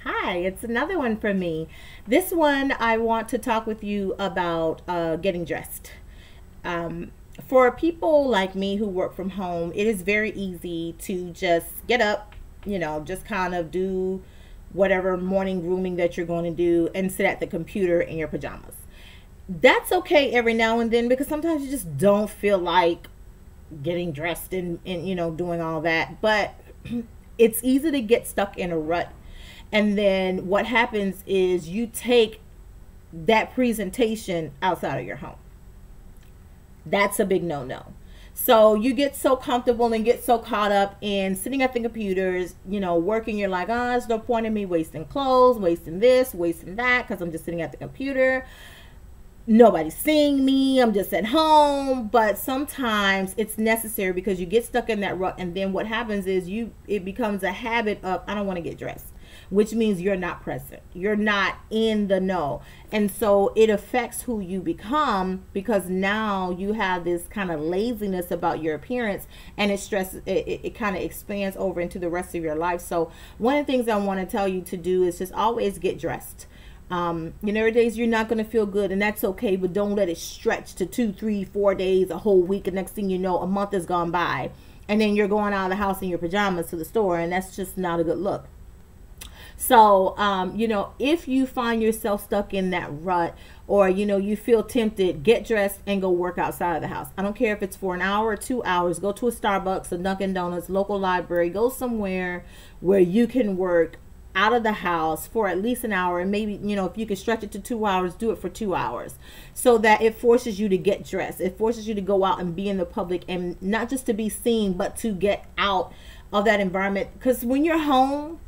Hi, it's another one from me. This one I want to talk with you about getting dressed. Um, for people like me who work from home, it is very easy to just get up, just kind of do whatever morning grooming that you're going to do and sit at the computer in your pajamas. That's okay every now and then because sometimes you just don't feel like getting dressed and doing all that. But it's easy to get stuck in a rut, and then what happens is you take that presentation outside of your home. That's a big no-no. So you get so comfortable and get so caught up in sitting at the computers, working. You're like, oh, there's no point in me wasting clothes, wasting this, wasting that, because I'm just sitting at the computer. Nobody's seeing me. I'm just at home. But sometimes it's necessary because you get stuck in that rut, and then what happens is it becomes a habit of, I don't want to get dressed, which means you're not present. You're not in the know. And so it affects who you become because now you have this kind of laziness about your appearance, and it kind of expands over into the rest of your life. So one of the things I want to tell you to do is just always get dressed. There are days you're not going to feel good, and that's okay, but don't let it stretch to 2, 3, 4 days, a whole week, and next thing you know, a month has gone by, and then you're going out of the house in your pajamas to the store, and that's just not a good look. So, if you find yourself stuck in that rut, or, you feel tempted, get dressed and go work outside of the house. I don't care if it's for an hour or 2 hours. Go to a Starbucks, a Dunkin' Donuts, local library. Go somewhere where you can work out of the house for at least an hour, and maybe if you can stretch it to 2 hours, do it for 2 hours, so that it forces you to get dressed. It forces you to go out and be in the public, and not just to be seen, but to get out of that environment. Because when you're home,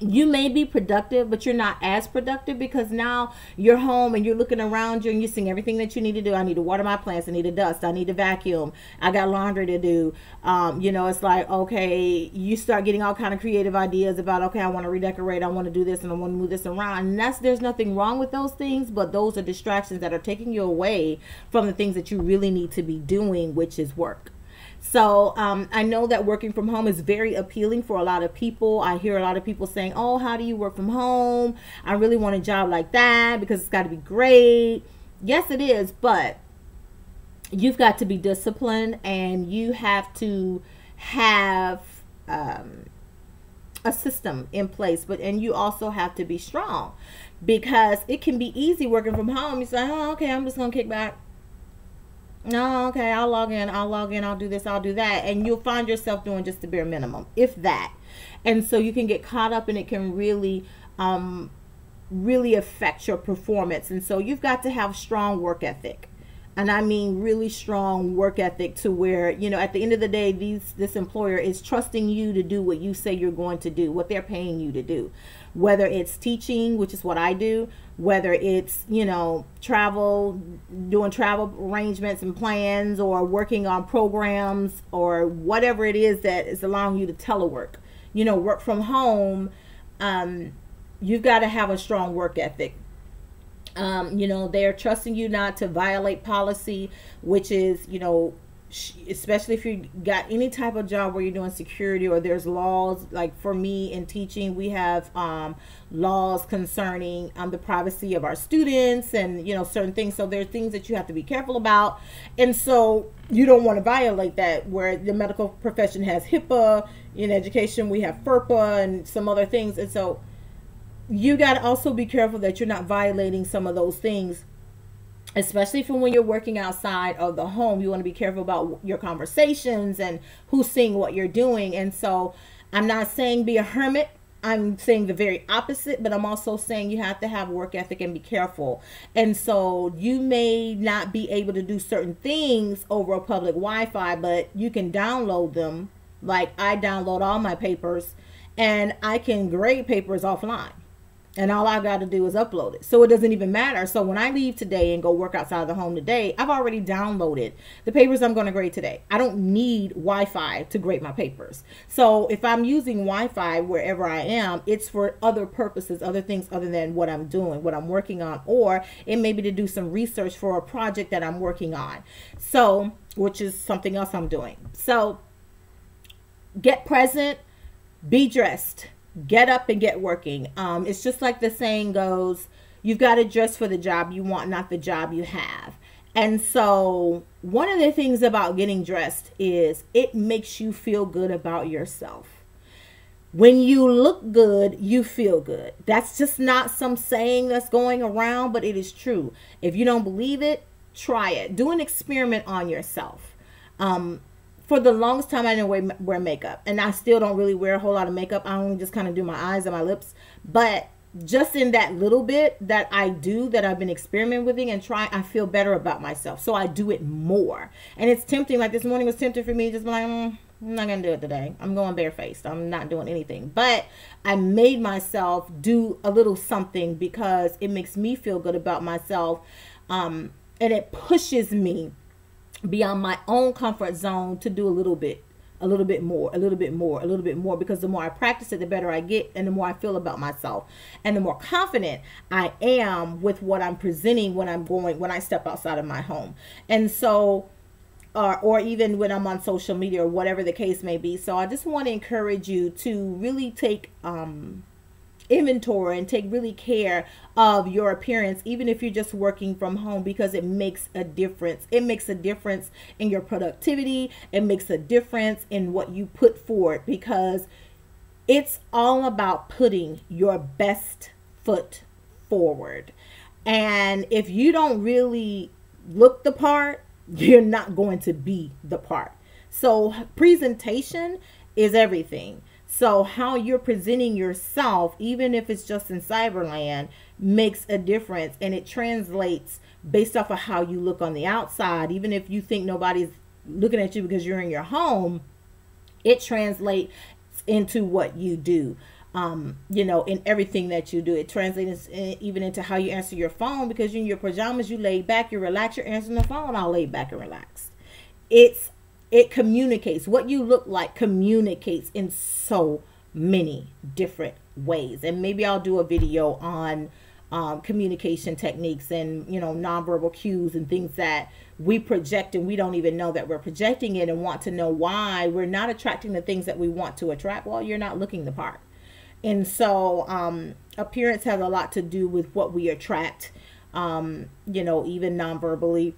you may be productive, but you're not as productive because now you're home and you're looking around you and you're seeing everything that you need to do. I need to water my plants. I need to dust. I need to vacuum. I got laundry to do. It's like, okay, you start getting all kind of creative ideas about, okay, I want to redecorate. I want to do this and I want to move this around. And there's nothing wrong with those things, but those are distractions that are taking you away from the things that you really need to be doing, which is work. So I know that working from home is very appealing for a lot of people. I hear a lot of people saying, oh, how do you work from home? I really want a job like that because it's got to be great. Yes, it is, but you've got to be disciplined, and you have to have a system in place, and you also have to be strong, because it can be easy working from home. You say, oh, okay, I'm just going to kick back. No, okay, I'll log in, I'll do this, I'll do that. And you'll find yourself doing just the bare minimum, if that. And so you can get caught up, and it can really affect your performance. And so you've got to have strong work ethic. And I mean really strong work ethic, to where, at the end of the day, this employer is trusting you to do what you say you're going to do, what they're paying you to do. Whether it's teaching, which is what I do, whether it's, travel, doing travel arrangements and plans, or working on programs, or whatever it is that is allowing you to telework, work from home. You've got to have a strong work ethic. They're trusting you not to violate policy, which is, especially if you got any type of job where you're doing security, or there's laws. Like for me in teaching, we have laws concerning the privacy of our students, and certain things. So there are things that you have to be careful about, and so you don't want to violate that. Where the medical profession has HIPAA, in education we have FERPA and some other things, and so you got to also be careful that you're not violating some of those things, especially for when you're working outside of the home. You want to be careful about your conversations and who's seeing what you're doing. And so I'm not saying be a hermit. I'm saying the very opposite, but I'm also saying you have to have work ethic and be careful. And so you may not be able to do certain things over a public Wi-Fi, but you can download them. Like I download all my papers, and I can grade papers offline. And all I've got to do is upload it. So it doesn't even matter. So when I leave today and go work outside of the home today, I've already downloaded the papers I'm going to grade today. I don't need Wi-Fi to grade my papers. So if I'm using Wi-Fi wherever I am, it's for other purposes, other things other than what I'm doing, what I'm working on, or it may be to do some research for a project that I'm working on. So, which is something else I'm doing. So get present, be dressed. get up and get working. It's just like the saying goes, you've got to dress for the job you want, not the job you have. And so one of the things about getting dressed is it makes you feel good about yourself. When you look good, you feel good. That's just not some saying that's going around, but it is true. If you don't believe it, try it. Do an experiment on yourself. For the longest time, I didn't wear makeup, and I still don't really wear a whole lot of makeup. I only just kind of do my eyes and my lips. But just in that little bit that I do, that I've been experimenting with and trying, I feel better about myself. So I do it more. And it's tempting. Like this morning was tempting for me to just be like, I'm not going to do it today. I'm going barefaced. I'm not doing anything. But I made myself do a little something because it makes me feel good about myself. And it pushes me beyond my own comfort zone to do a little bit more, because the more I practice it, the better I get, and the more I feel about myself, and the more confident I am with what I'm presenting when I step outside of my home. And so, or even when I'm on social media or whatever the case may be. So I just want to encourage you to really take inventory and take really care of your appearance, even if you're just working from home, because it makes a difference. It makes a difference in your productivity. It makes a difference in what you put forward, because it's all about putting your best foot forward. And if you don't really look the part, you're not going to be the part. So presentation is everything. So how you're presenting yourself, even if it's just in Cyberland, makes a difference, and it translates based off of how you look on the outside. Even if you think nobody's looking at you because you're in your home, it translates into what you do. In everything that you do. It translates even into how you answer your phone, because you're in your pajamas, you laid back, you relax, you're answering the phone all laid back and relaxed. It communicates. What you look like communicates in so many different ways. And maybe I'll do a video on communication techniques and, nonverbal cues and things that we project and we don't even know that we're projecting it, and want to know why we're not attracting the things that we want to attract. Well, you're not looking the part. And so appearance has a lot to do with what we attract, even non-verbally.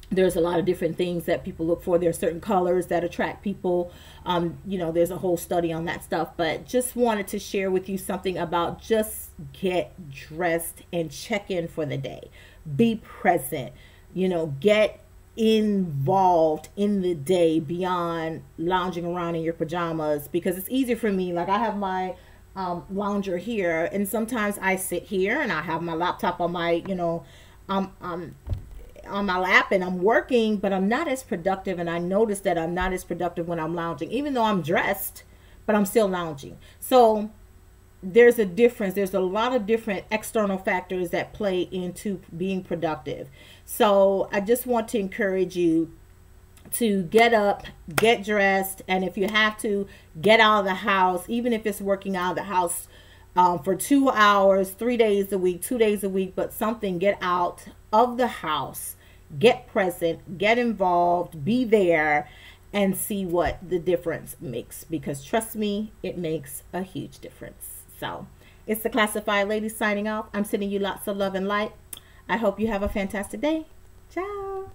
There's a lot of different things that people look for. There's certain colors that attract people. There's a whole study on that stuff. But just wanted to share with you something about just get dressed and check in for the day. Be present. Get involved in the day beyond lounging around in your pajamas, because it's easier for me. Like I have my lounger here, and sometimes I sit here and I have my laptop on my on my lap and I'm working, but I'm not as productive. And I notice that I'm not as productive when I'm lounging, even though I'm dressed, but I'm still lounging. So there's a difference. There's a lot of different external factors that play into being productive. So I just want to encourage you to get up, get dressed, and if you have to, get out of the house, even if it's working out of the house for 2 hours, 3 days a week, 2 days a week, but something. Get out of the house, get present, get involved, be there, and see what the difference makes, because trust me, it makes a huge difference. So it's the Classified Lady signing off. I'm sending you lots of love and light. I hope you have a fantastic day. Ciao.